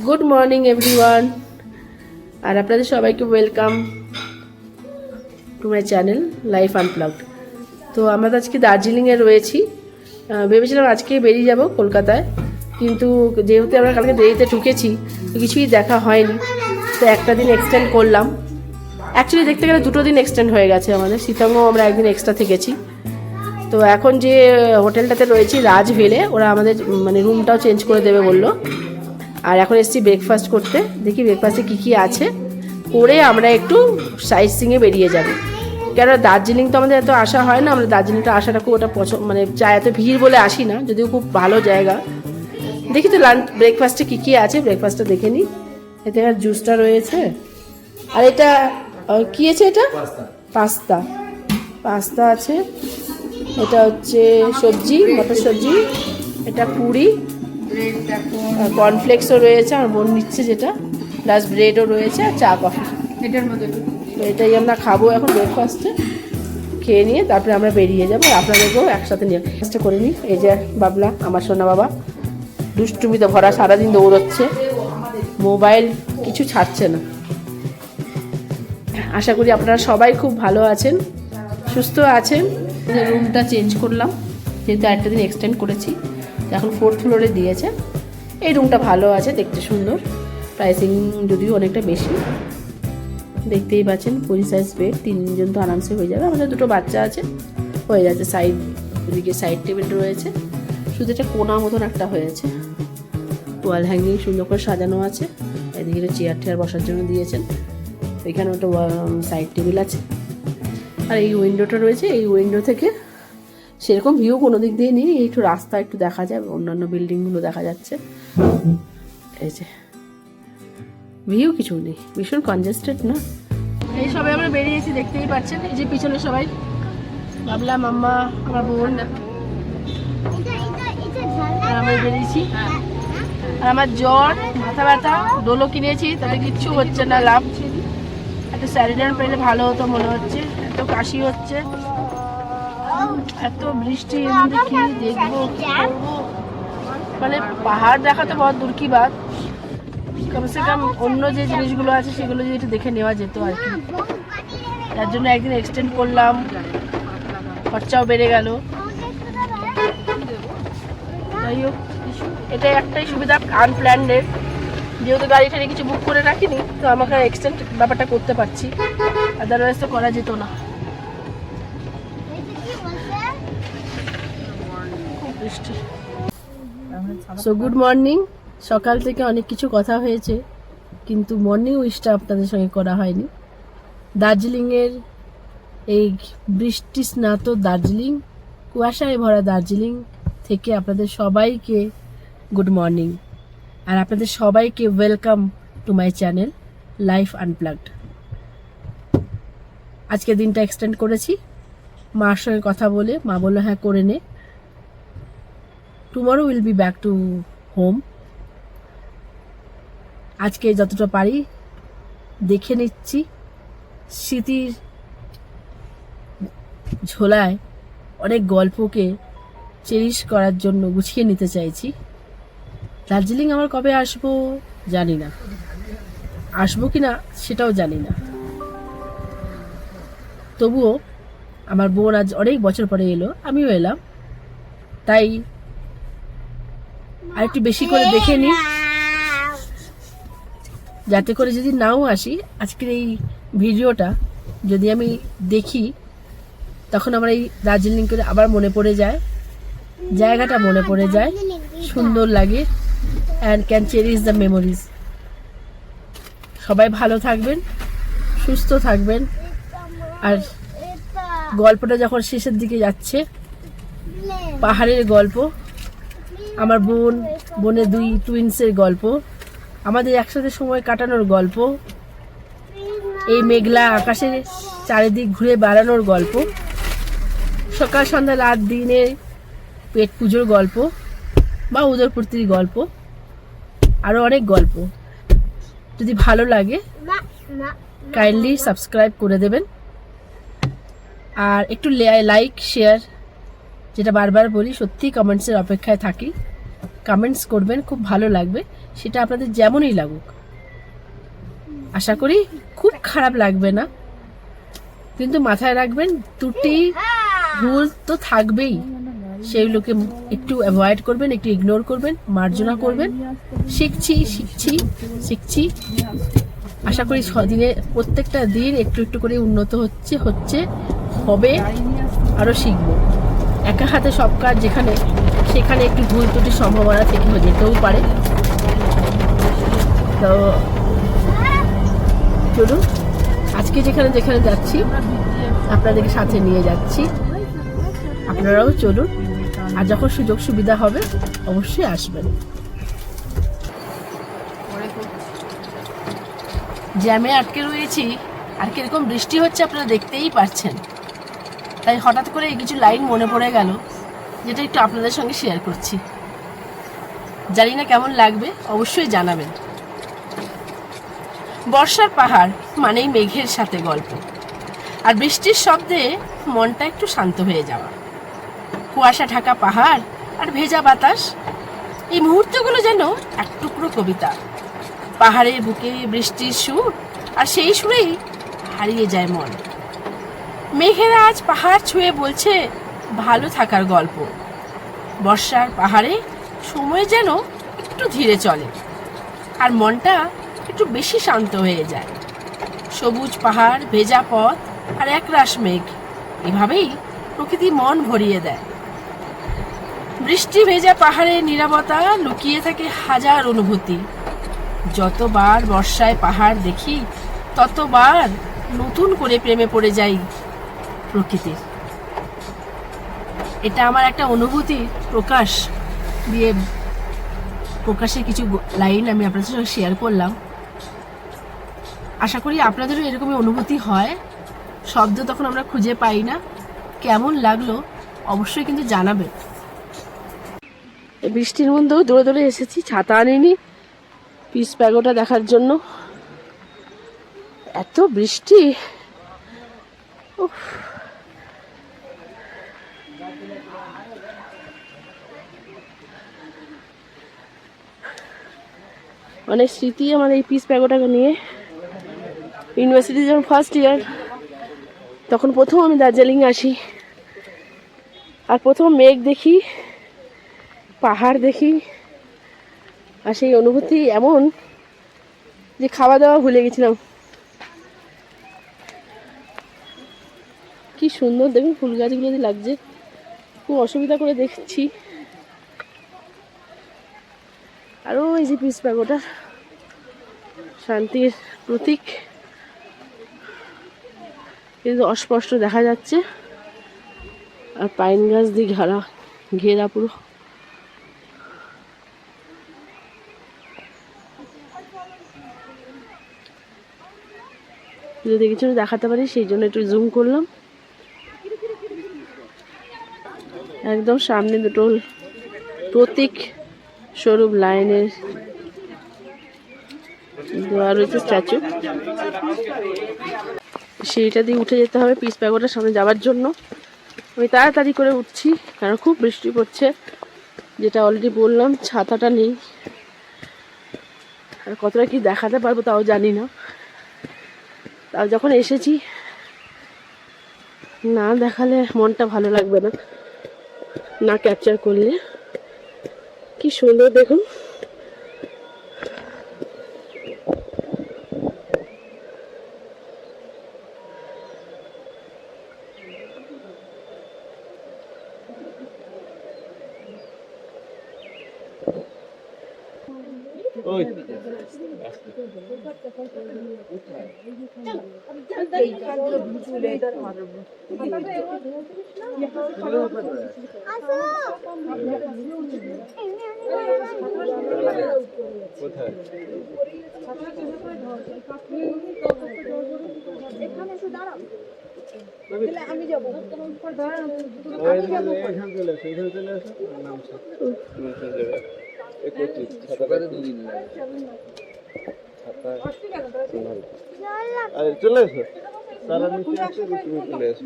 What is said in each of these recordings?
Good morning everyone, আর আপনাদের সবাইকে welcome to my channel life unplugged. তো আমরা আজকে দার্জিলিংয়ে রয়েছি। ভেবেছিলাম আজকে বেরিয়ে যাব কলকাতায়, কিন্তু যেহেতু আমরা কালকে দেরিতে ঢুকেছি তো কিছুই দেখা হয়নি, তো একটা দিন এক্সটেন্ড করলাম। অ্যাকচুয়ালি দেখতে গেলে 2 দিন এক্সটেন্ড হয়ে গেছে আমাদের, সিটংও আমরা একদিন এক্সট্রা থেকেছি। তো এখন যে হোটেলটাতে রয়েছি রাজভেলে, ওরা আমাদের মানে রুমটাও চেঞ্জ করে দেবে বললো। আর এখন এসেছি ব্রেকফাস্ট করতে, দেখি ব্রেকফাস্টে কী আছে করে আমরা একটু সাইট সিংয়ে বেরিয়ে যাব। কেন দার্জিলিং তো আমাদের এত আসা হয় না, আমরা দার্জিলিংটা আসাটা খুব ওটা পছন্দ মানে চাই, এত ভিড় বলে আসি না, যদিও খুব ভালো জায়গা। দেখি তো লাঞ্চ ব্রেকফাস্টে কী আছে, ব্রেকফাস্টটা দেখে নিই। এতে আর জুসটা রয়েছে, আর এটা কী আছে, এটা পাস্তা আছে, এটা হচ্ছে সবজি, মটর সবজি, এটা পুরি, কর্নফ্লেক্সও রয়েছে, আমার বোন নিচ্ছে যেটা, প্লাস ব্রেডও রয়েছে আর চা কফি এটার মধ্যে। তো এটাই আমরা খাবো এখন ব্রেকফাস্টে, খেয়ে নিয়ে তারপরে আমরা বেরিয়ে যাবো। আপনাদেরকেও একসাথে নিয়ে ব্রেকফাস্টটা করে নিই। এই যে বাবলা, আমার সোনা বাবা, দুষ্টুমিতে ভরা, সারাদিন দৌড়চ্ছে, মোবাইল কিছু ছাড়ছে না। আশা করি আপনারা সবাই খুব ভালো আছেন, সুস্থ আছেন। রুমটা চেঞ্জ করলাম, যেহেতু একটা দিন এক্সটেন্ড করেছি, এখন 4th ফ্লোরে দিয়েছে। এই রুমটা ভালো আছে, দেখতে সুন্দর, প্রাইসিং যদিও অনেকটা বেশি। দেখতেই পাচ্ছেন 20 সাইজ বেড, 3 জন তো আরামসে হয়ে যাবে। আমাদের 2 বাচ্চা আছে, হয়ে যাচ্ছে। ওদিকে সাইড টেবিল রয়েছে, শুধু একটা কোনা মতন একটা হয়েছে। ওয়াল হ্যাঙ্গিং সুন্দর করে সাজানো আছে। এদিকে চেয়ার টেয়ার বসার জন্য দিয়েছেন। এখানে একটা সাইড টেবিল আছে, আর এই উইন্ডোটা রয়েছে। এই উইন্ডো থেকে সেরকম ভিউ কোনো দিক দিয়ে নেই, একটু রাস্তা একটু দেখা যায়, অন্যান্য বিল্ডিংগুলো দেখা যাচ্ছে। এই যে ভিউ কিছু নেই, ভীষণ কনজেস্টেড না। এই সবাই আমরা বেরিয়েছি, দেখতেই পাচ্ছেন। এই যে পিছনে সবাই, বাবলা, মাম্মা, আমার বোন, আমরা বেরিয়েছি। আর আমার জ্বর, মাথা ব্যথা, ডোলো কিনেছি, তাতে কিচ্ছু হচ্ছে না, লাভ। একটা স্যারিডান পেলে ভালো হতো মনে হচ্ছে, এত কাশি হচ্ছে, এত বৃষ্টি, কি দেখবো, মানে পাহাড় দেখা তো বহুত দূর কি বাত, কমসে কম অন্য যে জিনিসগুলো আছে সেগুলো যদি একটু দেখে নেওয়া যেত আর কি। তার জন্য একদিন এক্সটেন্ড করলাম, খরচাও বেড়ে গেল। যাই হোক, এটাই একটাই সুবিধা আনপ্ল্যান্ডের, যেহেতু গাড়ি টাড়ি কিছু বুক করে রাখিনি, তো আমাকে এক্সটেন্ড ব্যাপারটা করতে পারছি, আদারওয়াইজ তো করা যেত না। So good morning. সকাল থেকে অনেক কিছু কথা হয়েছে, কিন্তু মর্নিং উইশটা আপনাদের সঙ্গে করা হয়নি। দার্জিলিংয়ের এই বৃষ্টি স্নাত দার্জিলিং, কুয়াশায় ভরা দার্জিলিং থেকে আপনাদের সবাইকে গুড মর্নিং, আর আপনাদের সবাইকে welcome to my channel life unplugged. আজকে দিনটা এক্সটেন্ড করেছি, মার সঙ্গে কথা বলে, মা বললো হ্যাঁ করে নে, tomorrow will be back to home. আজকে যতটা পারি দেখে নিচ্ছি, স্মৃতির ঝোলায় অনেক গল্পকে চেরিশ করার জন্য গুছিয়ে নিতে চাইছি। দার্জিলিং আমার কবে আসবো জানি না, আসবো কি না সেটাও জানি না, তবুও আমার বোন আজ অনেক বছর পরে এলো, আমিও এলাম, তাই আর একটু বেশি করে দেখে নিই, যাতে করে যদি নাও আসি, আজকের এই ভিডিওটা যদি আমি দেখি, তখন আমার এই দার্জিলিং করে আবার মনে পড়ে যায়, জায়গাটা মনে পড়ে যায়, সুন্দর লাগে, and can cherish the memories. সবাই ভালো থাকবেন, সুস্থ থাকবেন। আর গল্পটা যখন শেষের দিকে যাচ্ছে, পাহাড়ের গল্প, আমার বোনের 2 টুইন্সের গল্প, আমাদের একসাথে সময় কাটানোর গল্প, এই মেঘলা আকাশে চারিদিক ঘুরে বেড়ানোর গল্প, সকাল সন্ধ্যা রাত দিনে পেট পুজোর গল্প বা উদরপূর্তির গল্প, আরও অনেক গল্প। যদি ভালো লাগে কাইন্ডলি সাবস্ক্রাইব করে দেবেন, আর একটু লাইক শেয়ার, যেটা বারবার বলি, সত্যি কমেন্টসের অপেক্ষায় থাকি। কমেন্টস করবেন, খুব ভালো লাগবে। সেটা আপনাদের যেমনই লাগুক, আশা করি খুব খারাপ লাগবে না। কিন্তু মাথায় রাখবেন, ত্রুটি ভুল তো থাকবেই, সেইগুলোকে একটু অ্যাভয়েড করবেন, একটু ইগনোর করবেন, মার্জনা করবেন। শিখছি শিখছি শিখছি, আশা করি দিনে প্রত্যেকটা দিন একটু একটু করে উন্নত হচ্ছে হবে, আরও শিখবো। একা হাতে সব কাজ যেখানে সেখানে একটু ভুল ত্রুটির সম্ভাবনা থেকে যেতেও পারে। তো চলুন, আজকে যেখানে যেখানে যাচ্ছি আপনাদেরকে সাথে নিয়ে যাচ্ছি, আপনারাও চলুন। আর যখন সুযোগ সুবিধা হবে অবশ্যই আসবেন। জ্যামে আটকে রয়েছি, আর কিরকম বৃষ্টি হচ্ছে আপনারা দেখতেই পাচ্ছেন। তাই হঠাৎ করে কিছু লাইন মনে পড়ে গেল, যেটা একটু আপনাদের সঙ্গে শেয়ার করছি। জানি না কেমন লাগবে, অবশ্যই জানাবেন। বর্ষার পাহাড় মানেই মেঘের সাথে গল্প, আর বৃষ্টির শব্দে মনটা একটু শান্ত হয়ে যাওয়া। কুয়াশা ঢাকা পাহাড় আর ভেজা বাতাস, এই মুহূর্তগুলো যেন এক টুকরো কবিতা। পাহাড়ের বুকে বৃষ্টির সুর, আর সেই সুরেই হারিয়ে যায় মন। মেঘেরা আজ পাহাড় ছুঁয়ে বলছে ভালো থাকার গল্প। বর্ষার পাহাড়ে সময় যেন একটু ধীরে চলে, আর মনটা একটু বেশি শান্ত হয়ে যায়। সবুজ পাহাড়, ভেজা পথ আর একরাশ মেঘ, এভাবেই প্রকৃতি মন ভরিয়ে দেয়। বৃষ্টি ভেজা পাহাড়ের নীরবতা লুকিয়ে থাকে হাজার অনুভূতি। যতবার বর্ষায় পাহাড় দেখি, ততবার নতুন করে প্রেমে পড়ে যাই প্রকৃতির। এটা আমার একটা অনুভূতি প্রকাশের কিছু লাইন আমি আপনাদের সঙ্গে শেয়ার করলাম। আশা করি আপনাদেরও এরকমই অনুভূতি হয়। শব্দ তখন আমরা খুঁজে পাই না। কেমন লাগলো অবশ্যই কিন্তু জানাবেন। বৃষ্টির মধ্যেও দৌড়ে দৌড়ে এসেছি, ছাতা আনিনি পিস প্যাগোটা দেখার জন্য। এত বৃষ্টি, অনেক স্মৃতি আমার এই পিস প্যাগোটাকে নিয়ে। ইউনিভার্সিটি যখন ফার্স্ট ইয়ার, তখন প্রথম আমি দার্জিলিং আসি, আর প্রথম মেঘ দেখি, পাহাড় দেখি, আর সেই অনুভূতি এমন যে খাওয়া দাওয়া ভুলে গেছিলাম। কি সুন্দর দেখুন ফুল গাছগুলো দিয়ে লাগছে। খুব অসুবিধা করে দেখছি। আরও এই যে পিস প্যাগোটা শান্তির প্রতীক, কিন্তু অস্পষ্ট দেখা যাচ্ছে। আর পাইন গাছ দিয়ে ঘেরা পুরো। যদি কিছু দেখাতে পারি সেই জন্য একটু জুম করলাম। একদম সামনে দুটো প্রতীক স্বরূপ লাইনের দেওয়া রয়েছে স্ট্যাচু। সেইটা দিয়ে উঠে যেতে হবে পিস প্যাগোটার সামনে যাওয়ার জন্য। আমি তাড়াতাড়ি করে উঠছি, কারণ খুব বৃষ্টি পড়ছে। যেটা অলরেডি বললাম, ছাতাটা নেই, আর কতটা কি দেখাতে পারবো তাও জানি না। তাও যখন এসেছি, না দেখালে মনটা ভালো লাগবে না, না ক্যাপচার করলে। কি সুন্দর দেখুন। আমি যাবো চলে এসো, তারা নিচে আসে, তুমি চলে এসো।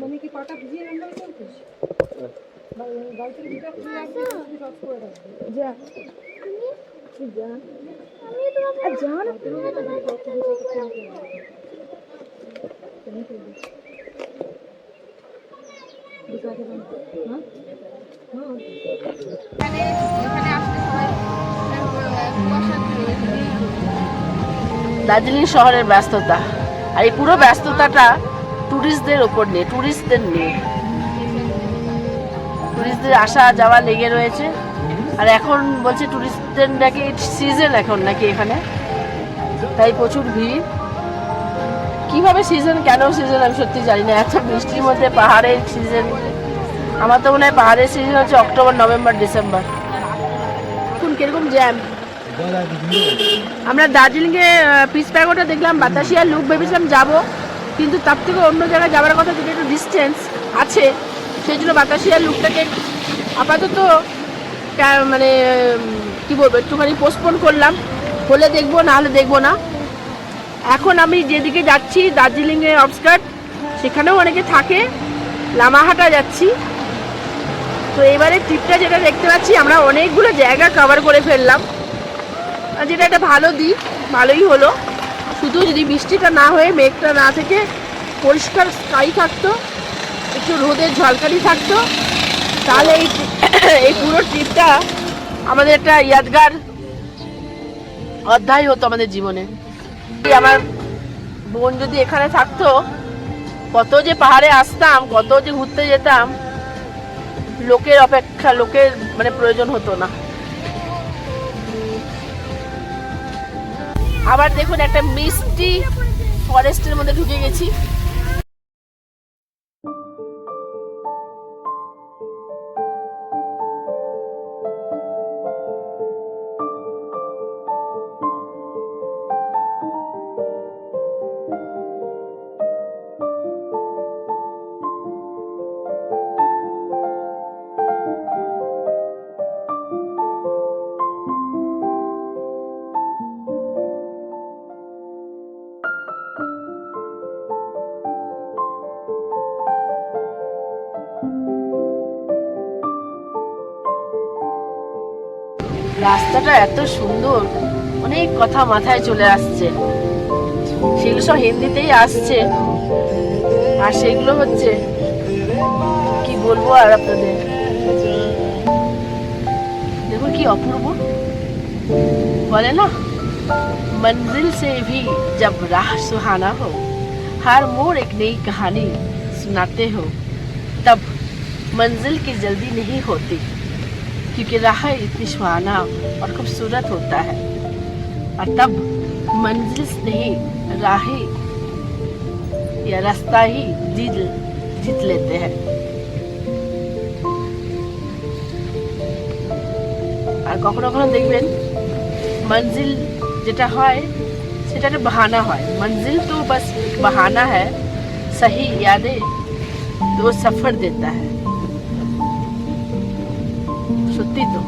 যা দার্জিলিং শহরের ব্যস্ততা, আর এই পুরো ব্যস্ততাটা টুরিস্টদের ওপর নেই, টুরিস্টদের নেই, টুরিস্টদের আসা যাওয়া লেগে রয়েছে। আর এখন বলছে টুরিস্টদের নাকি সিজন এখন নাকি এখানে, তাই প্রচুর ভিড়। কিভাবে সিজন, কেন সিজন আমি সত্যি জানি না। এত বৃষ্টির মধ্যে পাহাড়ের সিজন, আমার তো মনে হয় পাহাড়ের সিজন হচ্ছে অক্টোবর, নভেম্বর, ডিসেম্বর। এখন কিরকম জ্যাম। আমরা দার্জিলিংয়ে পিস প্যাগোটা দেখলাম, বাতাসিয়া লুপ ভেবেছিলাম যাবো, কিন্তু তার থেকে অন্য জায়গায় যাওয়ার কথা, যেটা একটু ডিস্টেন্স আছে, সেই জন্য বাতাসিয়া লুপটাকে আপাতত মানে কী বলবো, একটুখানি পোস্টপোন করলাম। হলে দেখবো, না হলে দেখবো না। এখন আমি যেদিকে যাচ্ছি দার্জিলিংয়ে আউটস্কার্ট, সেখানেও অনেকে থাকে, লামাহাটা যাচ্ছি। তো এবারে ট্রিপটা যেটা দেখতে পাচ্ছি, আমরা অনেকগুলো জায়গা কভার করে ফেললাম, আর যেটা একটা ভালো দিক, ভালোই হলো। শুধু যদি বৃষ্টিটা না হয়ে, মেঘটা না থেকে পরিষ্কার স্কাই থাকতো, একটু রোদের ঝলকানি থাকতো, তাহলে এই পুরো ট্রিপটা আমাদের একটা ইয়াদগার অধ্যায় হতো আমাদের জীবনে। আমার বোন যদি এখানে থাকতো, কত যে পাহাড়ে আসতাম, কত যে ঘুরতে যেতাম, লোকের অপেক্ষা, লোকের মানে প্রয়োজন হতো না। আবার দেখুন একটা মিষ্টি ফরেস্টের মধ্যে ঢুকে গেছি। রাস্তাটা এত সুন্দর, অনেক কথা মাথায় চলে আসছে, সেগুলো সব হিন্দিতেই আসছে, আর সেগুলো হচ্ছে কি বলবো আর আপনাদের। দেখুন কি অপূর্ব, বলে না, मंजिल से भी जब राह सुहाना हो, हर मोड़ एक नई कहानी सुनाते हो, तब मंजिल की जल्दी नहीं होती, क्योंकि राह इतनी सुहाना और खूबसूरत होता है, और तब मंजिल नहीं, राह या रास्ता ही जीत लेते हैं। আর কখনো কখনো দেখবেন मंजिल যেটা হয় সেটা একটা বাহানা হয়। मंजिल तो बस बहाना है, सही यादें तो सफर देता है। সত্যি তো।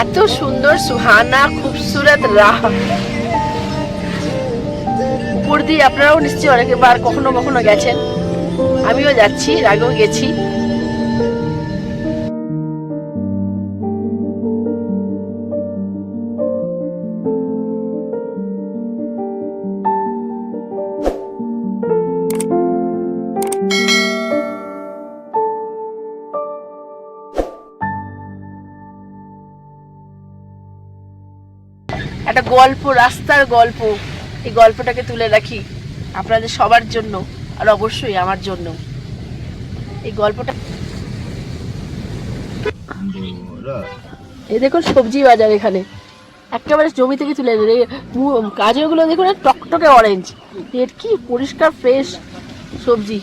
এত সুন্দর সুহানা খুবসুরত রাহ, উপর দিয়ে আপনারাও নিশ্চয়ই অনেকবার কখনো কখনো গেছেন, আমিও যাচ্ছি, আগেও গেছি। একটা গল্প, রাস্তার গল্প, এই গল্পটাকে তুলে রাখি আপনাদের সবার জন্য, আর অবশ্যই আমার জন্য। এই গল্পটা, এই দেখুন সবজি বাজার, এখানে একেবারে জমি থেকে তুলে গাজরগুলো দেখুন টকটকে অরেঞ্জ, এর কি পরিষ্কার ফ্রেশ সবজি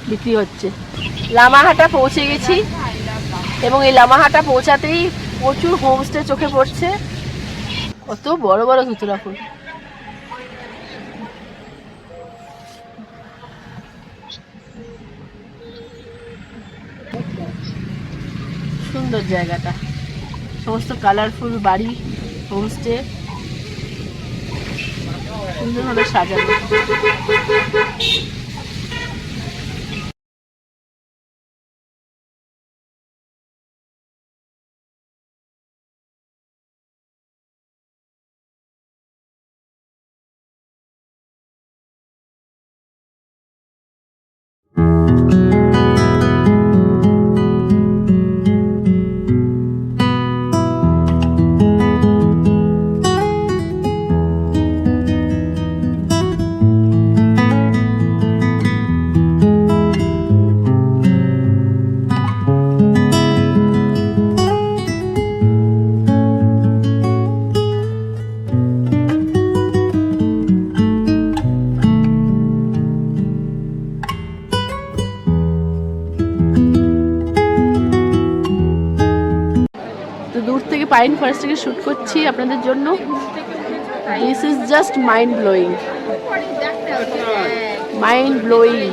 বিক্রি হচ্ছে। লামাহাটা পৌঁছে গেছি, এবং এই লামাহাটা পৌঁছাতেই প্রচুর হোমস্টে চোখে পড়ছে, কত বড় বড় ধুতুরা ফুল। সুন্দর জায়গাটা, সমস্ত কালারফুল বাড়ি, হোমস্টে সুন্দরভাবে সাজানো। তো দূর থেকে পাইন ফরেস্টকে শুট করছি আপনাদের জন্য। This is just mind blowing, mind blowing.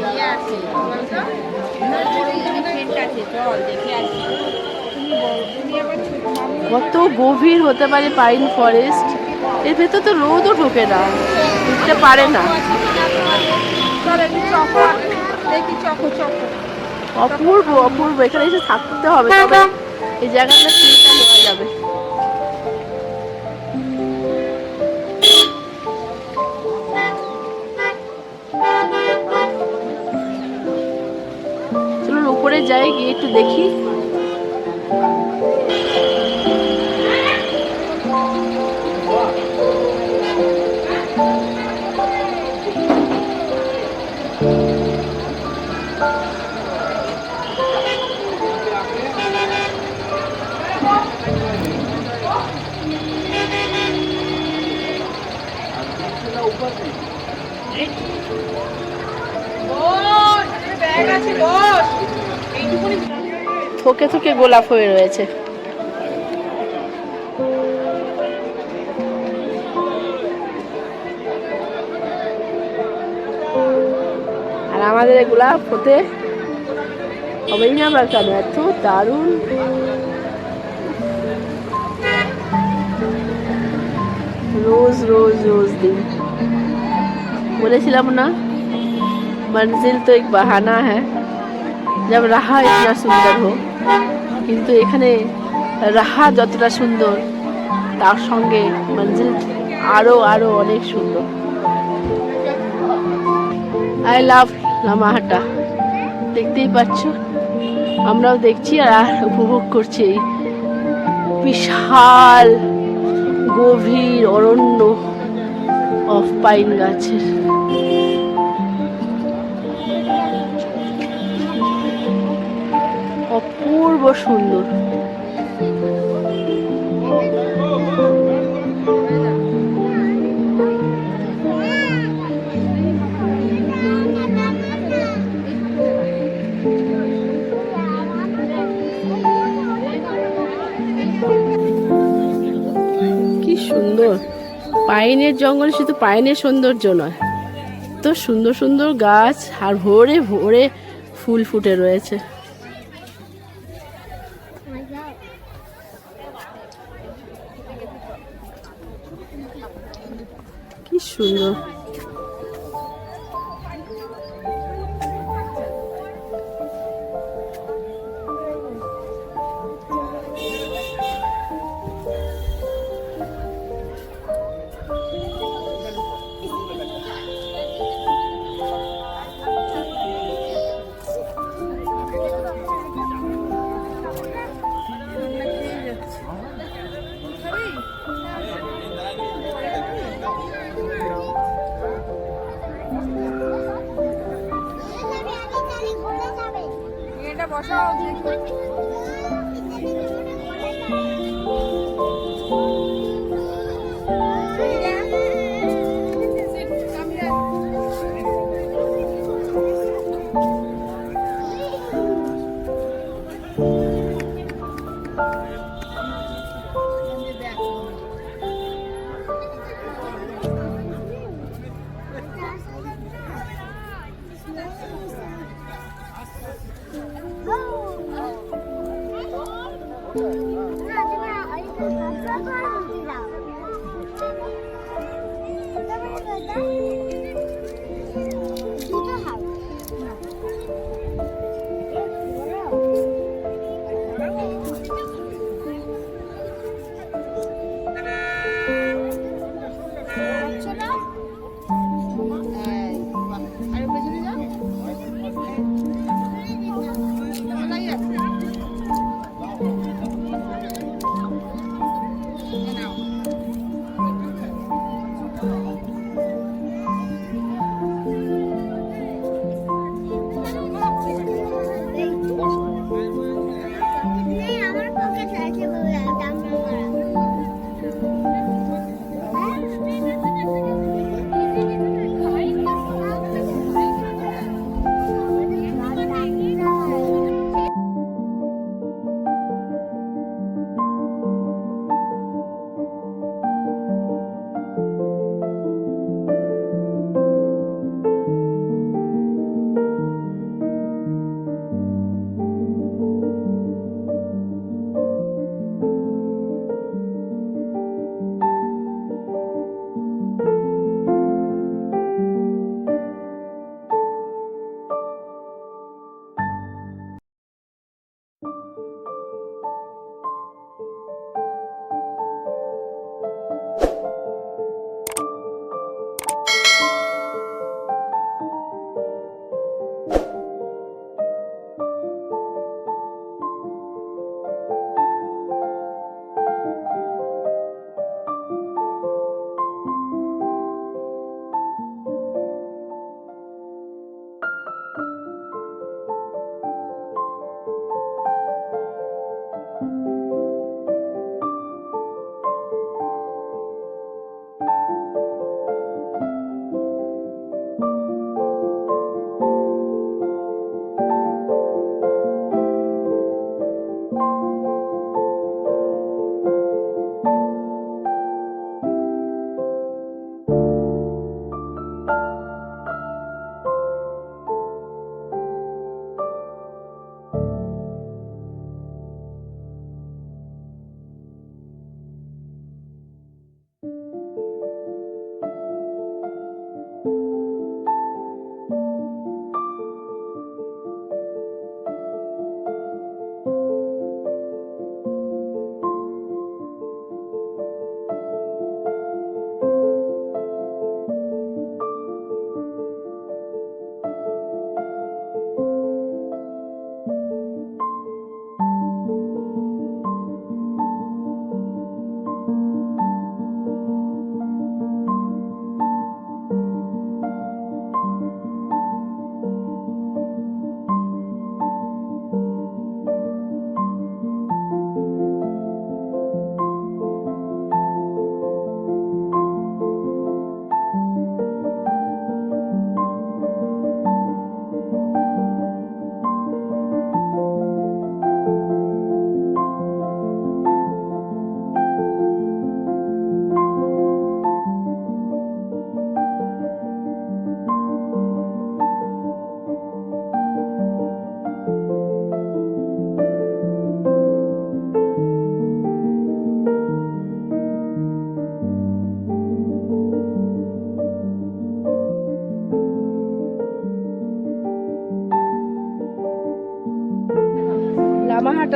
কত গভীর হতে পারে পাইন ফরেস্ট, এর ভেতর তো রোদও ঢোকে না, ঢুকতে পারে না। অপূর্ব অপূর্ব, এখানে এসে থাকতে হবে, তবে এই জায়গাটা চিন্তা নেওয়া যাবে। চলুন উপরে যাই, গিয়ে একটু দেখি। থোকে থোকে গোলাপ হয়ে রয়েছে। আর আমাদের গোলাপ হতে হবেই না বা কেন, এত দারুণ। रोज रोज रोज दिन বলেছিলাম না, मंजिल तो एक बहाना है जब राह इतना सुंदर हो। কিন্তু এখানে রাহা যতটা সুন্দর, তার সঙ্গে মঞ্জিল আরো আরো অনেক সুন্দর। I love Lamahatta. দেখতেই পাচ্ছ, আমরাও দেখছি আর উপভোগ করছি এই বিশাল গভীর অরণ্য অফ পাইন গাছের। অপূর্ব সুন্দর। কি সুন্দর পাইনের জঙ্গল, শুধু পাইনের সৌন্দর্য নয়, তো সুন্দর সুন্দর গাছ আর ভোরে ভোরে ফুল ফুটে রয়েছে। কি সুন্দর।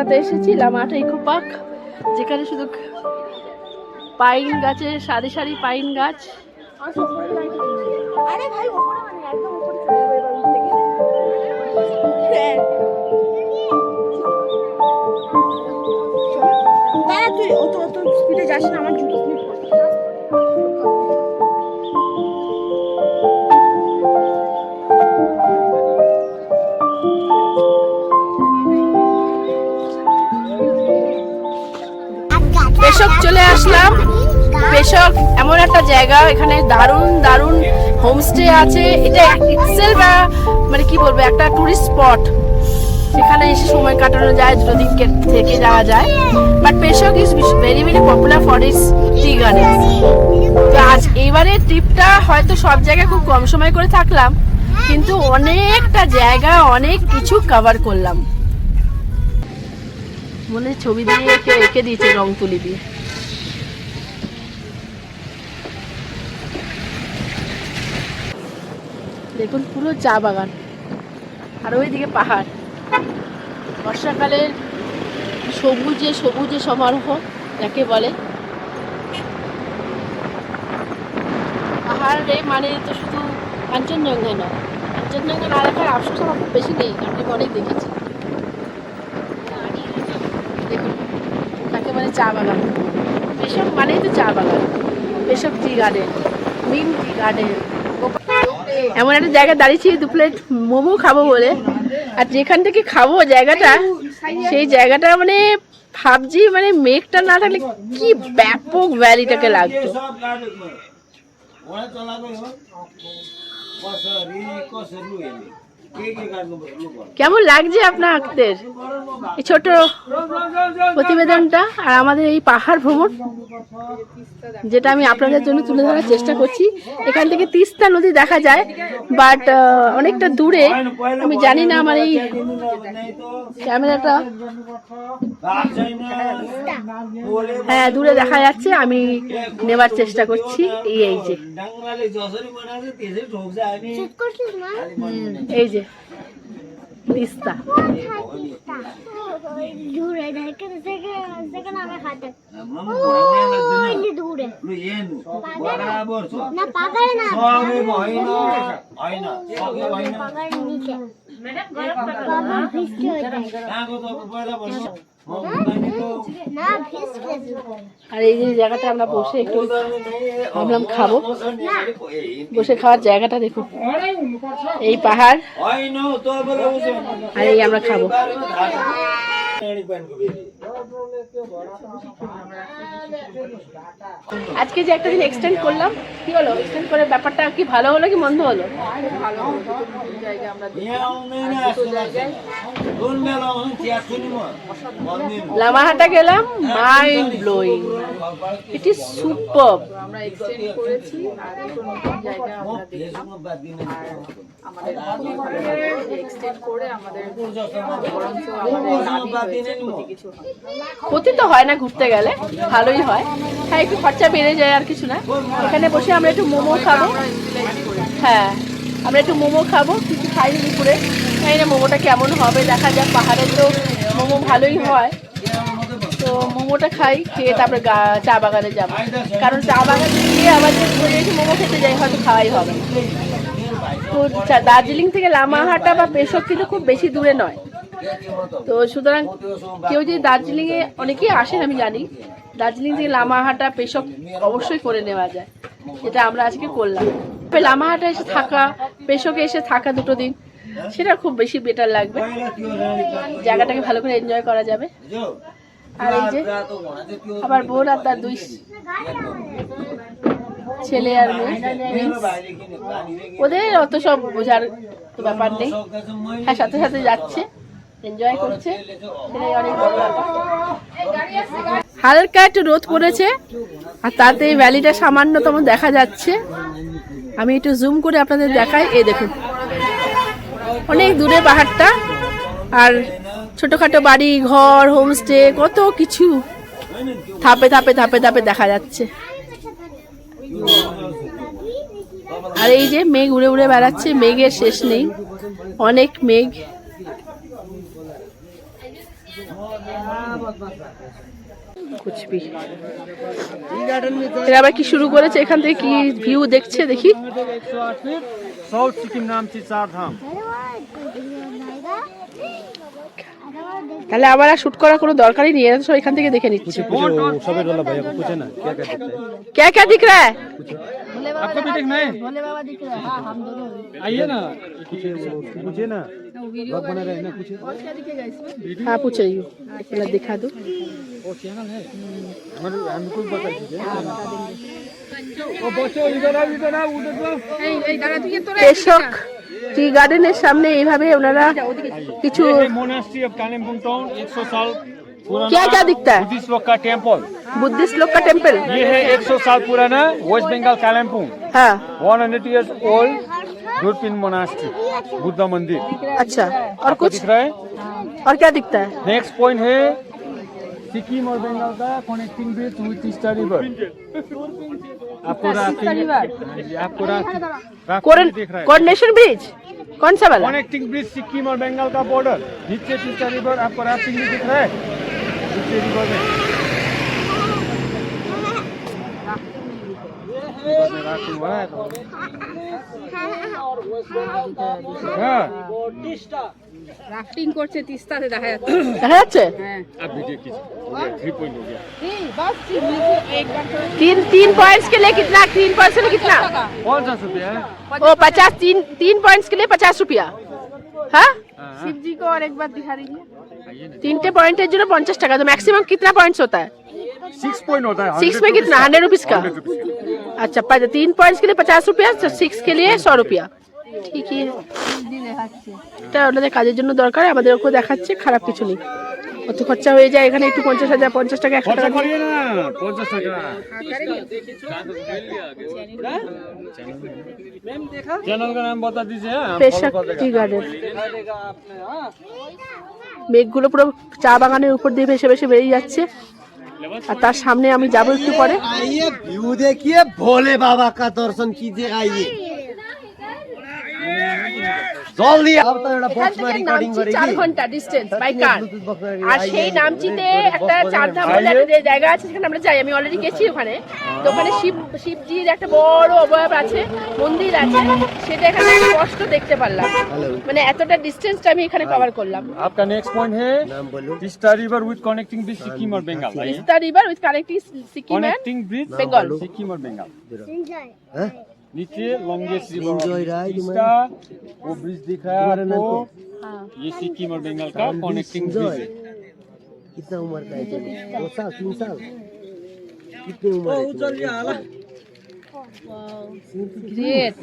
জায়গাটাতে এসেছি, লামাহাটা ইকো পার্ক, যেখানে শুধু পাইন গাছের সারি সারি পাইন গাছ। আরে ভাই ওপরে মানে একদম উপরে চলে যাবে এবার উঠতে গেলে। হ্যাঁ দাঁড়া, তুই অত স্পিডে যাস না, আমার জুতো স্লিপ করছে। পেশক চলে আসলাম। পেশক এমন একটা জায়গা, এখানে দারুণ দারুণ হোমস্টে আছে। এটা ইটসেলফ মানে কি বলবো, একটা টুরিস্ট স্পট। এখানে এসে সময় কাটানো যায়, 2 দিন থেকে যাওয়া যায়। But Peshok is very very popular for its tea garden. তো আজ এইবারে ট্রিপটা হয়তো সব জায়গায় খুব কম সময় করে থাকলাম, কিন্তু অনেকটা জায়গা অনেক কিছু কভার করলাম। মনে ছবি দিয়ে কেউ এঁকে দিয়েছে রং তুলি দিয়ে। দেখুন পুরো চা বাগান, আর ওইদিকে পাহাড়। বর্ষাকালের সবুজে সবুজে সমারোহ যাকে বলে। পাহাড়ে মানে তো শুধু কাঞ্চনজঙ্ঘা নয়, কাঞ্চনজঙ্ঘা না দেখার আফসোস আমার খুব বেশি নেই, আমি অনেক দেখেছি। দেখুন তাকে মানে চা বাগান। পেশক মানেই তো চা বাগান। পেশক টি গার্ডেন, মিম টি গার্ডেন। এমন একটা জায়গায় দাঁড়িয়েছি 2 প্লেট মোমো খাবো বলে, আর যেখান থেকে খাবো জায়গাটা, সেই জায়গাটা মানে ভাবছি মানে মেঘটা না থাকলে কি ব্যাপক ভ্যালিটাকে লাগতো। কেমন লাগছে আপনাদের এই ছোট প্রতিবেদনটা আর আমাদের এই পাহাড় ভ্রমণ, যেটা আমি আপনাদের জন্য তুলে ধরার চেষ্টা করছি। এখান থেকে তিস্তা নদী দেখা যায়, বাট অনেকটা দূরে। আমি জানি না আমার এই ক্যামেরাটা, হ্যাঁ দূরে দেখা যাচ্ছে, আমি নেবার চেষ্টা করছি। এই যে এই যে তিস্তা, আর এই যে জায়গাটা আমরা বসে একটু ভাবলাম খাবো, বসে খাওয়ার জায়গাটা দেখুন। এই পাহাড় আর এই আমরা খাবো। আজকে যে একটা দিন এক্সটেন্ড করলাম, কি হলো এক্সটেন্ড করে ব্যাপারটা কি ভালো হলো কি মন্দ হলো? লামাহাটা গেলাম, মাইন্ড ব্লোয়িং, ইট ইজ সুপারব। আমরা এক্সটেন্ড করেছি আর এখন নতুন জায়গা আমরা দেখলাম, আর আমাদের এক্সটেন্ড করে আমাদের বরঞ্চ আমাদের ক্ষতি তো হয় না, ঘুরতে গেলে ভালোই হয়। হ্যাঁ একটু খরচা বেড়ে যায় আর কিছু না। এখানে বসে আমরা একটু মোমো খাবো। হ্যাঁ আমরা একটু মোমো খাবো, কিছু খাইনি দুপুরে, জানি না মোমোটা কেমন হবে, দেখা যাক। পাহাড়ে তো মোমো ভালোই হয়, তো মোমোটা খাই, খেয়ে তারপরে চা বাগানে যাবো। কারণ চা বাগানে গিয়ে আবার যে ঘুরে এসে মোমো খেতে যাই হয়তো খাওয়াই হবে। তো দার্জিলিং থেকে লামাহাটা বা পেশক কিন্তু খুব বেশি দূরে নয়। তো সুতরাং কেউ যদি দার্জিলিংয়ে, অনেকেই আসেন আমি জানি, দার্জিলিং থেকে লামাহাটা পেশক অবশ্যই করে নেওয়া যায়, যেটা আমরা আজকে করলাম। লামাহাটা এসে থাকা, পেশকে এসে থাকা 2 দিন, সেটা খুব বেশি বেটার লাগবে, জায়গাটাকে ভালো করে এনজয় করা যাবে। আর এই যে আবার বোন আর তার 2 ছেলে আর মেয়ে, ওদের অত সব বোঝার ব্যাপার নেই। হ্যাঁ সাথে সাথে যাচ্ছে, এনজয় করছে, সেটাই অনেক বড় ব্যাপার। হালকা একটু রোদ পড়েছে আর তাতে ভ্যালিটা সামান্যতম দেখা যাচ্ছে। আমি একটু জুম করে আপনাদের দেখাই। এই দেখুন অনেক দূরে পাহাড়টা, আর ছোটখাটো বাড়ি ঘর, হোমস্টে, কত কিছু ধাপে ধাপে ধাপে ধাপে দেখা যাচ্ছে। আর এই যে মেঘ উড়ে উড়ে বেড়াচ্ছে, মেঘের শেষ নেই, অনেক মেঘ। कुछ भी এরা আবার কি শুরু করেছে এখান থেকে কি ভিউ দেখছে দেখি 108 फीट साउथ सिक्किम नाम्ची 4 धाम তাহলে আবার আর শুট করার কোনো দরকারই নেই এরা তো সব এখান থেকে দেখে নিচ্ছে सफेद वाला भैया को पूछे ना क्या क्या दिखता है क्या क्या दिख रहा है आपको भी देखना है भोले बाबा दिख रहे हैं हाँ हम दोनों आइए ना पूछे ना ब्लॉग बना रहे हैं ना पूछे और क्या दिखेगा इसमें हाँ पूछ रही हूँ पहले दिखा दो वो चैनल है हमारे हमको बता दीजिए वो बच्चों इधर आओ उधर जाओ এই দাঁড়া তুই তোরা কেশক টি গার্ডেনের সামনে এইভাবে ওনারা কিছু ये मोनास्ट्री ऑफ कालिम्पोंग टाउन 100 साल पुराना क्या क्या दिखता है बुद्धिस्ट लोग का टेंपल बुद्धिस्ट लोग का टेम्पल ये है 100 साल पुराना वेस्ट बंगाल कालिम्पोंग हाँ 100 years old दूरबीन मोनास्ट्री बुद्ध मंदिर अच्छा और आपको कुछ दिख रहा है और क्या दिखता है नेक्स्ट पॉइंट है सिक्किम और बंगाल का connecting bridge with Teesta river आपको दिख रहा है कोऑर्डिनेशन ब्रिज कौन सा वाला कनेक्टिंग ब्रिज सिक्किम और बंगाल का बॉर्डर नीचे तीस्ता रिवर आपको राफ्टिंग भी दिख रहा है नीचे रिवर में राफ्टिंग हुआ है तो हाँ রাফটিং করছে তিস্তাতে দেখা যাচ্ছে দেখা যাচ্ছে अब वीडियो कीजिए हो गया 3 पॉइंट हो गया बस एक बार तीन पॉइंट्स के लिए कितना 3 में कितना 50 रुपया है ओ 50 तीन पॉइंट्स के लिए 50 रुपया हाँ शिव जी को और एक बार दिखा दीजिए आइए ना 3 पॉइंटेर জন্য 50 টাকা तो मैक्सिमम कितना पॉइंट्स होता है 6 पॉइंट होता है 6 में कितना 100 रुपीस का अच्छा 3 पॉइंट्स के लिए 50 रुपया 6 के लिए 100 रुपया ঠিক আছে এটা ওনাদের কাজের জন্য দরকার আমাদের ওকে দেখাচ্ছে খারাপ কিছু নেই কত খরচা হয়ে যায় এখানে একটু 50,000 50 টাকা 100 টাকা करिए ना 50 টাকা चैनल का नाम बता दीजिए हम পেশাক फॉलो कर টি देगा গার্ডেন মেঘগুলো পুরো চা বাগানের উপর দিয়ে ভেসে ভেসে বেরিয়ে যাচ্ছে আর তার সামনে আমি যাব একটু পরে आइए व्यू देखिए भोले बाबा का दर्शन कीजिए आइए जल्दी अब तो एउटा এখান बक्समा থেকে रिकर्डिङ নামচি 4 गरेकी ঘন্টা ডিসটেন্স বাই কার ब्लुटुथ আর সেই নামচিতে একটা চারধাম বলে একটা যে জায়গা আছে সেখানে আমরা যাই আমি অলরেডি গেছি ওখানে তো ওখানে শিবজির একটা বড় অবয়ব আছে মন্দির আছে সেটা এখানে স্পষ্ট দেখতে পারলাম মানে এতটা ডিসটেন্সটা আমি এখানে কভার করলাম आपका नेक्स्ट पॉइंट है नाम बोलो Teesta river with connecting bridge Sikkim और बंगाल आइए Teesta river with connecting Sikkim and connecting bridge Bengal Sikkim और बंगाल हाँ? नीचे longest river Enjoy ride, Teesta वो ब्रिज दिख रहा है आपको ये सिक्किम और बंगाल का कनेक्टिंग ब्रिज है कितना उम्र का है चलो 2 साल 3 साल कितनी उम्र है तुम्हारी? ग्रेट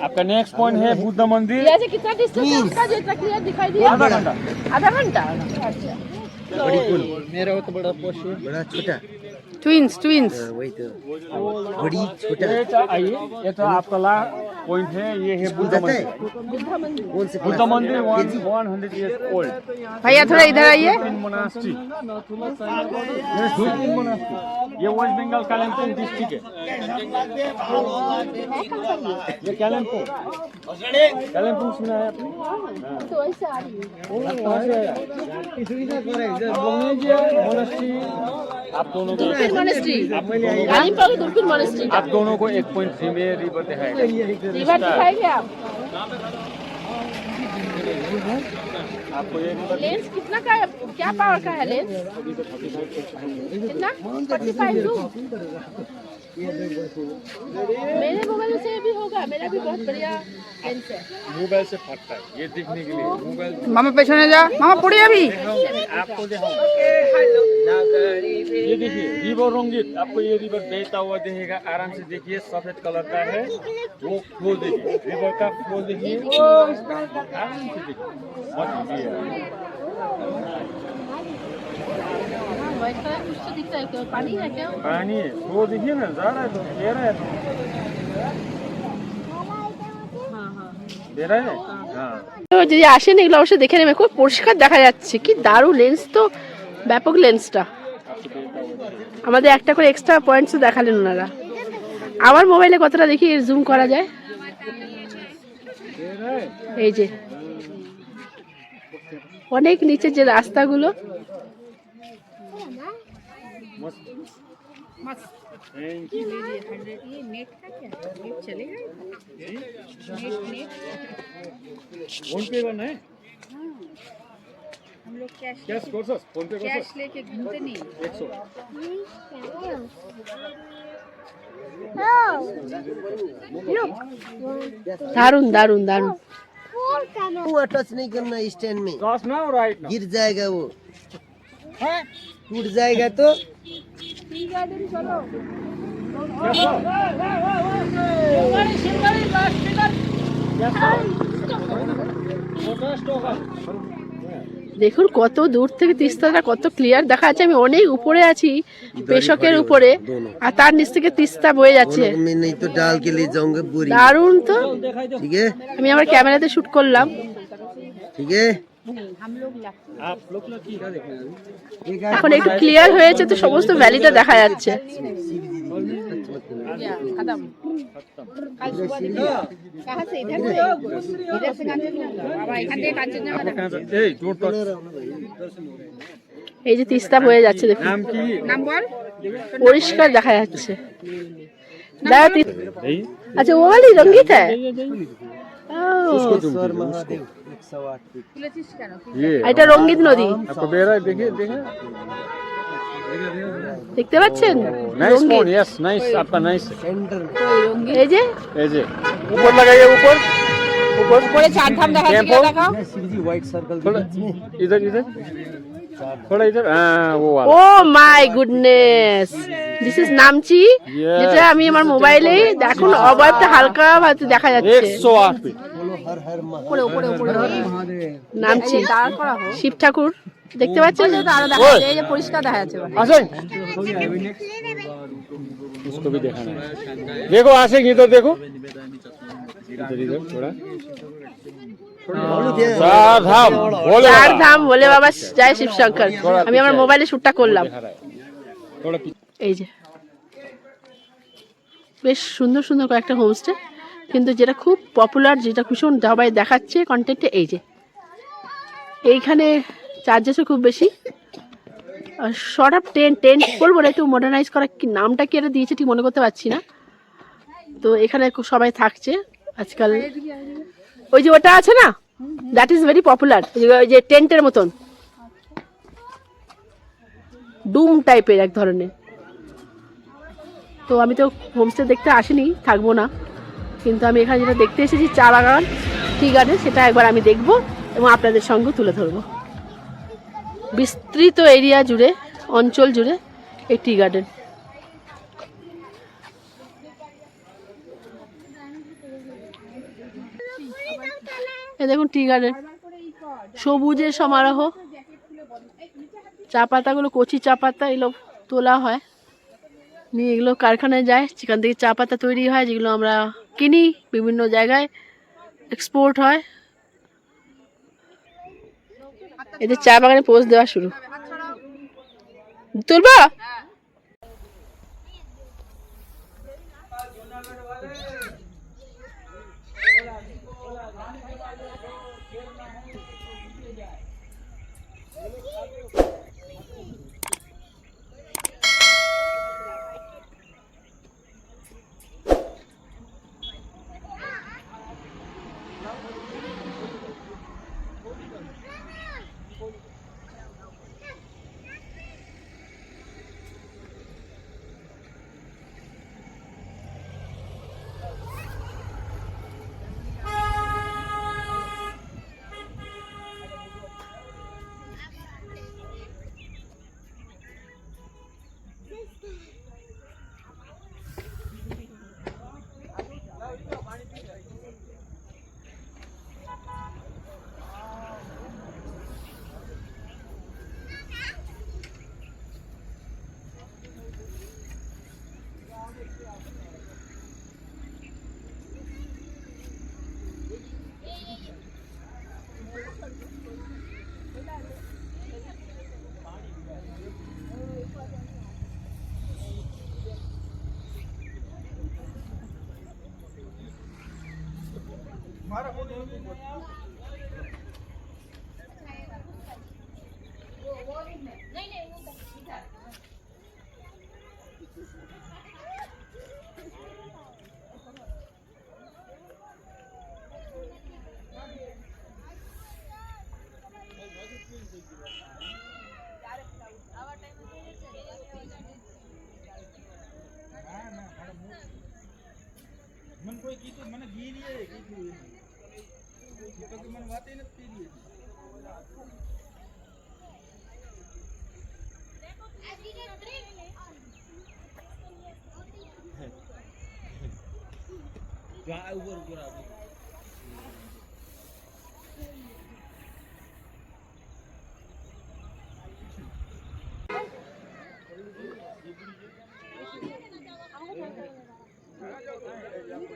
आपका नेक्स्ट पॉइंट है बुद्ध मंदिर ये से कितना डिस्टेंस है उसका जो इतना क्लियर दिखाई दिया आधा घंटा आधा घंटा अच्छा बड़ी कौन मेरा हो तो बड़ा पोस्ट बड़ा छोटा ट्विंस हाँ, वही तो बड़ी छोटा ये तो आइए ये तो आपका ला पॉइंट है ये है बुद्ध जाता है मंदिर कौन से बुद्ध मंदिर 100 years old भैया थोड़ा इधर आइए मोनास्ट्री ये वेस्ट बंगाल कालिम्पोंग डिस्ट्रिक्ट है ये कालिम्पोंग सुना है आपने तो ऐसे आ रही है कहाँ से आया मोनास्ट्री आप दोनों को दुर्पिन मॉनेस्ट्री कालिम्पोंग दुर्पिन मॉनेस्ट्री आप दोनों को एक पॉइंट फ्री में रिवर दिखाएगा रिवर दिखाएंगे आप आपको ये रिवर लेंस कितना का है क्या पावर का है लेंस कितना 45 लूं मेरे मोबाइल से भी होगा मेरा भी बहुत बढ़िया लेंस है मोबाइल से फटता है ये दिखने के लिए मोबाइल मामा पेছনে যা मामा পড়ে যাবি आपको दिखाऊंगा ये देखिए रिवर रंगीत आपको ये रिवर बहता हुआ दिखेगा आराम से देखिए सफेद कलर का है वो फ्लो देखिए रिवर का फ्लो देखिए आराम से देखिए बहुत इजी है व्हाइट कलर कुछ तो दिखता है क्या पानी है क्या पानी है फ्लो देखिए ना जा रहा है तो दे रहा है तो दे रहा है हाँ তো যদি আসেন এগুলো অবশ্যই দেখে নেবে খুব পরিষ্কার দেখা যাচ্ছে কি দারুণ লেন্স তো ব্যাপক লেন্সটা আমাদের একটা করে এক্সট্রা পয়েন্টস দেখালেন ওনারা আমার মোবাইলে কতটা দেখি জুম করা যায় এই যে অনেক নিচে যে রাস্তাগুলো मस्त मस्त थैंक यू ये नेट का क्या नेट चलेगा नेट नेट फोन पे करना है हम लोग कैश कैश कोर्सस फोन पे कैश कोर्सस लेके घूमते नहीं 100 দারুন দারুন দারুন। कुआं टच नहीं करना स्टैंड में, क्रॉस ना राइट ना गिर जाएगा वो, टूट जाएगा तो। দেখুন কত দূর থেকে তিস্তাটা কত ক্লিয়ার দেখা যাচ্ছে। আমি অনেক উপরে আছি, পেশকের উপরে, আর তার নিচ থেকে তিস্তা বয়ে যাচ্ছে। मैं नहीं तो डाल के ले जाऊंगा बोरी, দারুণ তো। ठीक है আমি আমার ক্যামেরাতে শুট করলাম। ठीक है। आप लोग ना की का देखना है এখন একটু क्लियर হয়েছে তো সমস্ত ভ্যালিটা দেখা যাচ্ছে। खत्म कल सुबह देखिए कहाँ से इधर से कांचनजंगा बाबा एखान থেকে कांचनजंगा आप कहां से ए डोंट टच এই যে তিস্তা বয়ে যাচ্ছে দেখুন, नाम की नाम बोल পরিষ্কার দেখা যাচ্ছে। দাদা এই আচ্ছা ও वाली रंगीत है। स्वर महादेव 108 फीट। তুলেছিস কেন ये এটা রঙ্গিত নদী आपको दे रहा है देखिए देखिए দেখতে পাচ্ছেন। नाइस फोन यस नाइस आपका नाइस सेंटर में এই যে ऐसे ऊपर लगाइए ऊपर ऊपर উপরে চার ধাম দেখা टेम्पो দিলে দেখাও शिवजी व्हाइट सर्कल के थोड़ा बीच में इधर इधर थोड़ा इधर हाँ वो वाला oh my goodness, this is Namchi. Yes. যেটা আমি আমার মোবাইলে দেখুন অবয়বটা হালকা ভাবে দেখা যাচ্ছে। 108 फीट बोलो हर हर উপরে উপরে উপরে महादेव। নামচি দাঁড় করা হোক শিব ঠাকুর দেখতে পাচ্ছেন। আরো দেখা যাচ্ছে এই যে পরিষ্কার দেখা যাচ্ছে आसिक उसको भी दिखाना है देखो आसिक इधर देखो इधर इधर थोड़ा चार धाम बोले চার ধাম ভোলে বাবা জয় শিব শঙ্কর। আমি আমার মোবাইলে শুটটা করলাম। थोड़ा पीछे এই যে বেশ সুন্দর সুন্দর কয়েকটা হোমস্টে, কিন্তু যেটা খুব পপুলার, যেটা ভীষণ সবাই দেখাচ্ছে কন্টেন্টে, এই যে এইখানে চার্জেসও খুব বেশি। শর্ট অফ টেন্ট বলবো না, একটু মডার্নাইজ করা, কি নামটা কি এটা দিয়েছে ঠিক মনে করতে পারছি না। তো এখানে সবাই থাকছে আজকাল। ওই যে ওটা আছে না, দ্যাট ইজ ভেরি পপুলার, ওই যে টেন্টের মতন ডুম টাইপের এক ধরনের। তো আমি তো হোমস্টে দেখতে আসিনি, থাকবো না, কিন্তু আমি এখানে যেটা দেখতে এসেছি চা বাগান, টি গার্ডেন, সেটা একবার আমি দেখবো এবং আপনাদের সঙ্গে তুলে ধরবো। বিস্তৃত এরিয়া জুড়ে, অঞ্চল জুড়ে এই টি গার্ডেন। এই দেখুন টি গার্ডেন, সবুজের সমারোহ। চা পাতাগুলো কচি চা পাতা, এগুলো তোলা হয়, নিয়ে এগুলো কারখানায় যায়, সেখান থেকে চা পাতা তৈরি হয়, যেগুলো আমরা কিনি, বিভিন্ন জায়গায় এক্সপোর্ট হয়। এদের চা বাগানে পোস্ট দেওয়া শুরু। তুলবা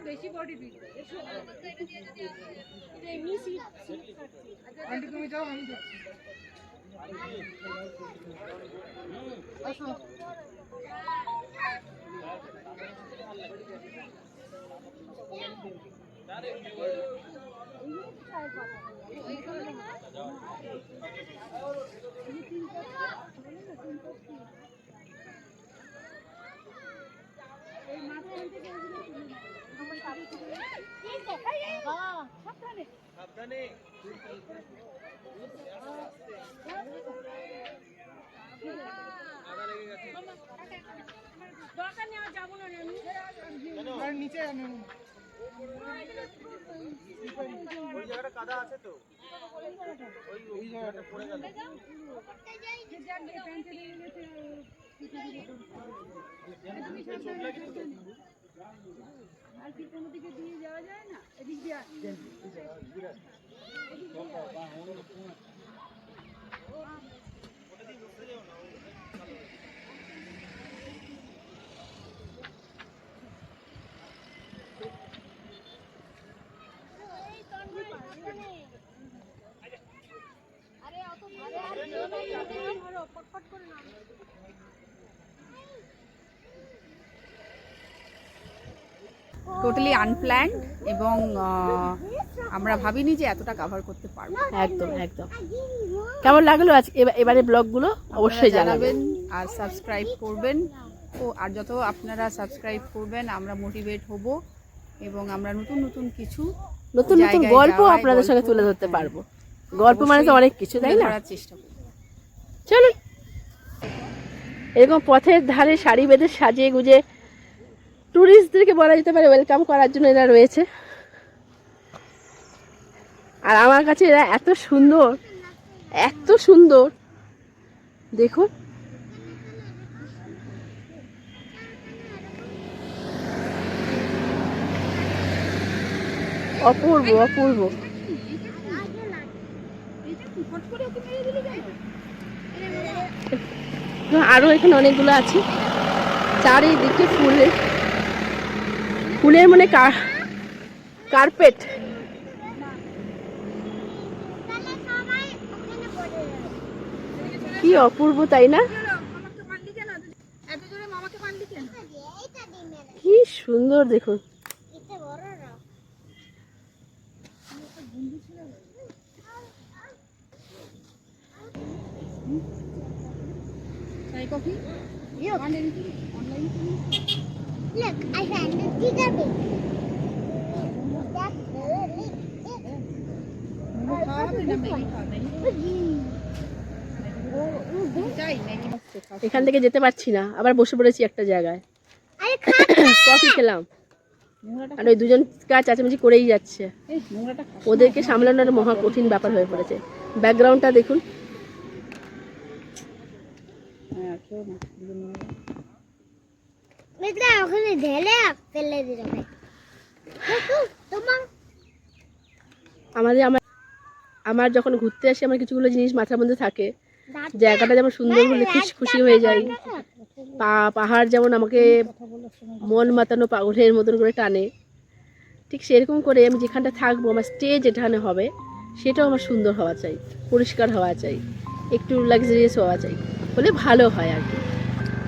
বেশি বডি বিল আন্টি তুমি যাও আমি যাচ্ছি আসো নিচে ওই জায়গাটা কাদা আছে তো ওই জায়গাটা পড়ে গেল আর কি কোনো দিকে দিয়ে যাওয়া যায় না এদিক দিয়ে টোটালি আনপ্ল্যান্ড এবং আমরা ভাবিনি যে এতটা কভার করতে পারবো। একদম একদম। কেমন লাগলো আজ এবারে ব্লগগুলো অবশ্যই জানাবেন আর সাবস্ক্রাইব করবেন। ও আর যত আপনারা সাবস্ক্রাইব করবেন আমরা মোটিভেট হব এবং আমরা নতুন নতুন কিছু নতুন নতুন জায়গায় গল্প যাওয়ার আপনাদের সঙ্গে গল্প, তুলে ধরতে পারবো। গল্প মানে তো অনেক কিছু, তাই না? ধরার চেষ্টা করব। চলুন, এরকম পথের ধারে সারি বেঁধে সাজিয়ে গুজে টুরিস্টদেরকে বলা যেতে পারে ওয়েলকাম করার জন্য এরা রয়েছে। আর আমার কাছে এরা এত সুন্দর, এত সুন্দর, দেখুন। অপূর্ব অপূর্ব। আরো এখানে অনেকগুলো আছে, চারিদিকে ফুলের ফুলের মানে কার্পেট। কি অপূর্ব, তাই না? কি সুন্দর দেখুন। Look, I found a bigger bit. এখান থেকে যেতে পারছি না, আবার বসে পড়েছি একটা জায়গায়, কফি খেলাম। আর ওই দুজন কাজ চাচামেচি করেই যাচ্ছে, ওদেরকে সামলানোর মহা কঠিন ব্যাপার হয়ে পড়েছে। ব্যাকগ্রাউন্ডটা দেখুন। ওখানে ঢেলে ফেলে দিলাম। আমার যখন ঘুরতে আসি আমার কিছুগুলো জিনিস মাথার মধ্যে থাকে। জায়গাটা যেমন সুন্দর হলে খুশি হয়ে যাই, পাহাড় যেমন আমাকে মন মাতানো পাগলের মতন করে টানে, ঠিক সেরকম করে আমি যেখানটা থাকবো, আমার স্টে যেখানে হবে সেটাও আমার সুন্দর হওয়া চাই, পরিষ্কার হওয়া চাই, একটু লাক্সারিয়াস হওয়া চাই, হলে ভালো হয় আর কি।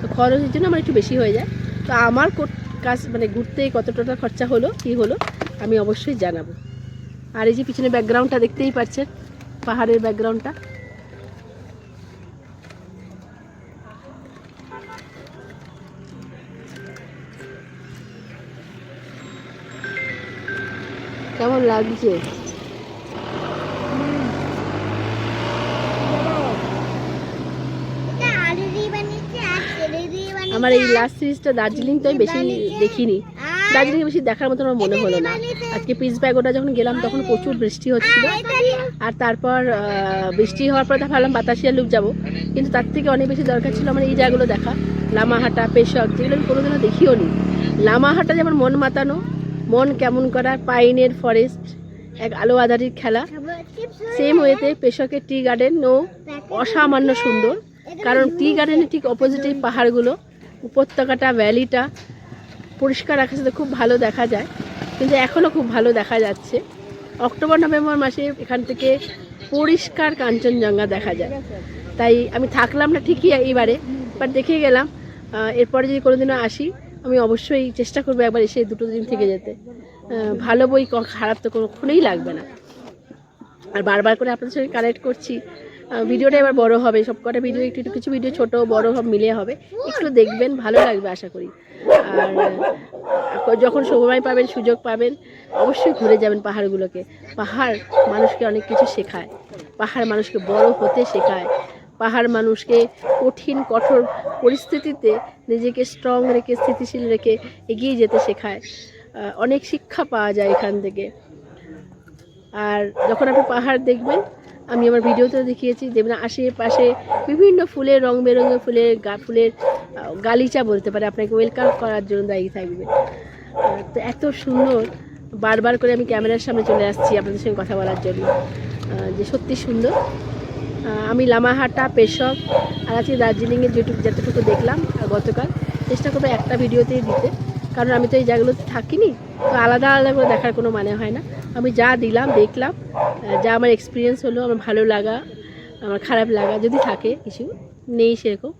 তো খরচের জন্য আমার একটু বেশি হয়ে যায়। তো আমার কাজ মানে ঘুরতে কত টাকা খরচা হলো কী হলো আমি অবশ্যই জানাবো। আর এই যে পিছনে ব্যাকগ্রাউন্ডটা দেখতেই পাচ্ছেন, পাহাড়ের ব্যাকগ্রাউন্ডটা। কেমন লাগছে? আমার এই লাস্ট সিরিজটা দার্জিলিং তো বেশি দেখিনি, দার্জিলিং বেশি দেখার মতো আমার মনে হলো না। আজকে পিস ব্যাগোটা যখন গেলাম তখন প্রচুর বৃষ্টি হচ্ছিল, আর তারপর বৃষ্টি হওয়ার পর ভাবলাম বাতাসিয়া লুক যাবো, কিন্তু তার থেকে অনেক বেশি দরকার ছিল আমার এই জায়গাগুলো দেখা, লামাহাটা, পেশক, যেগুলো আমি কোনোদিনও দেখিও নি। লামাহাটা যেমন মন মাতানো, মন কেমন করা, পাইনের ফরেস্ট, এক আলো আধারির খেলা। সেম ওয়েতে পেশকের টি গার্ডেনও অসামান্য সুন্দর, কারণ টি গার্ডেনের ঠিক অপোজিটে পাহাড়গুলো, উপত্যকাটা, ভ্যালিটা পরিষ্কার আকাশে খুব ভালো দেখা যায়, কিন্তু এখনও খুব ভালো দেখা যাচ্ছে। অক্টোবর নভেম্বর মাসে এখান থেকে পরিষ্কার কাঞ্চনজঙ্ঘা দেখা যায়। তাই আমি থাকলাম না ঠিকই এইবারে, বাট দেখে গেলাম। এরপরে যদি কোনোদিনও আসি আমি অবশ্যই চেষ্টা করবো একবার এসে 2 দিন থেকে যেতে। ভালো বই খারাপ তো কখনোই লাগবে না। আর বারবার করে আপনাদের সঙ্গে কানেক্ট করছি, ভিডিওটা এবার বড় হবে, সব কটা ভিডিও একটু কিছু ভিডিও ছোট বড় সব মিলিয়ে হবে, একটু দেখবেন, ভালো লাগবে আশা করি। আর যখন সময় পাবেন, সুযোগ পাবেন, অবশ্যই ঘুরে যাবেন পাহাড়গুলোকে। পাহাড় মানুষকে অনেক কিছু শেখায়, পাহাড় মানুষকে বড় হতে শেখায়, পাহাড় মানুষকে কঠিন কঠোর পরিস্থিতিতে নিজেকে স্ট্রং রেখে, স্থিতিশীল রেখে এগিয়ে যেতে শেখায়। অনেক শিক্ষা পাওয়া যায় এখান থেকে। আর যখন আপনি পাহাড় দেখবেন, আমি আমার ভিডিওতেও দেখিয়েছি, দেখবেন আশেপাশে বিভিন্ন ফুলের, রং বেরঙের ফুলের গালিচা বলতে পারে, আপনাকে ওয়েলকাম করার জন্য দায়ী থাকবে। তো এত সুন্দর, বারবার করে আমি ক্যামেরার সামনে চলে আসছি আপনাদের সঙ্গে কথা বলার জন্য, যে সত্যি সুন্দর। আমি লামাহাটা, পেশক আর আজকে দার্জিলিংয়ের যতটুকু দেখলাম আর গতকাল, চেষ্টা করবো একটা ভিডিওতেই দিতে, কারণ আমি তো এই জায়গাগুলোতে থাকিনি, তো আলাদা আলাদা করে দেখার কোনো মানে হয় না। আমি যা দিলাম, দেখলাম, যা আমার এক্সপিরিয়েন্স হলো, আমার ভালো লাগা, আমার খারাপ লাগা যদি থাকে, কিছু নেই সেরকম,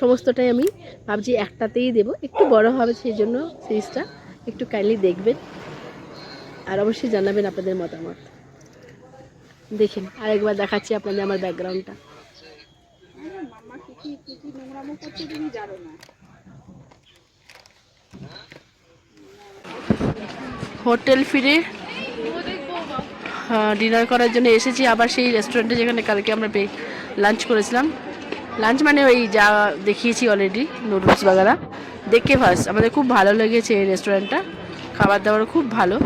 সমস্তটাই আমি ভাবছি একটাতেই দেবো। একটু বড় হবে সেই জন্য সিরিজটা, একটু কাইন্ডলি দেখবেন আর অবশ্যই জানাবেন আপনাদের মতামত। দেখেন আরেকবার দেখাচ্ছি আপনাদের আমার ব্যাকগ্রাউন্ডটা। মাম্মা কি নোংরামো করছে তুমি জানো না। হোটেল ফিরে ডিনার করার জন্য এসেছি আবার সেই রেস্টুরেন্টে, যেখানে কালকে আমরা লাঞ্চ করেছিলাম। লাঞ্চ মানে ওই যা দেখিয়েছি অলরেডি, নুডলস বাগারা দেখে ফার্স্ট আমাদের খুব ভালো লেগেছে এই রেস্টুরেন্টটা, খাবার দাবার খুব ভালো।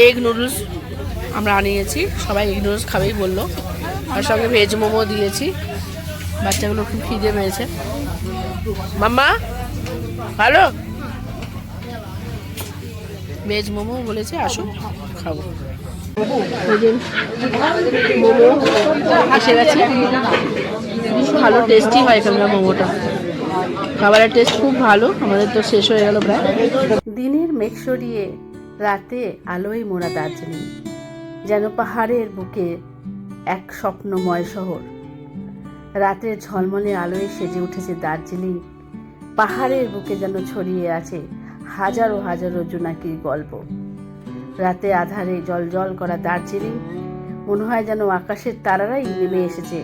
এগ নুডলস আমরা আনিয়েছি, সবাই এগ নুডলস খাবেই বললো, আর সঙ্গে ভেজ মোমো দিয়েছি। বাচ্চাগুলো খুব খিদে পেয়েছে। মাম্মা ভালো, ভেজ মোমো বলেছে, আসো খাবো। মোমো এসে গেছে, ভালো টেস্টি হয় এখানকার মোমোটা, খাবারের টেস্ট খুব ভালো। আমাদের তো শেষ হয়ে গেল প্রায়। দিনের মেঘ সরিয়ে রাতে আলোয় মোড়া দার্জিলিং, যেন পাহাড়ের বুকে এক স্বপ্নময় শহর। রাতের ঝলমলে আলোয় সেজে উঠেছে দার্জিলিং, পাহাড়ের বুকে যেন ছড়িয়ে আছে হাজারো হাজারো জোনাকির গল্প। রাতে আধারে জলজল করা দার্জিলিং, মনে হয় যেন আকাশের তারারাই নেমে এসেছে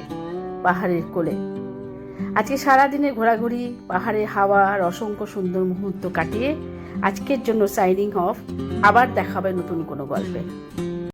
পাহাড়ের কোলে। আজকে সারাদিনে ঘোরাঘুরি, পাহাড়ে হাওয়া আর অসংখ্য সুন্দর মুহূর্ত কাটিয়ে আজকের জন্য সাইনিং অফ। আবার দেখা হবে নতুন কোনো গল্পে।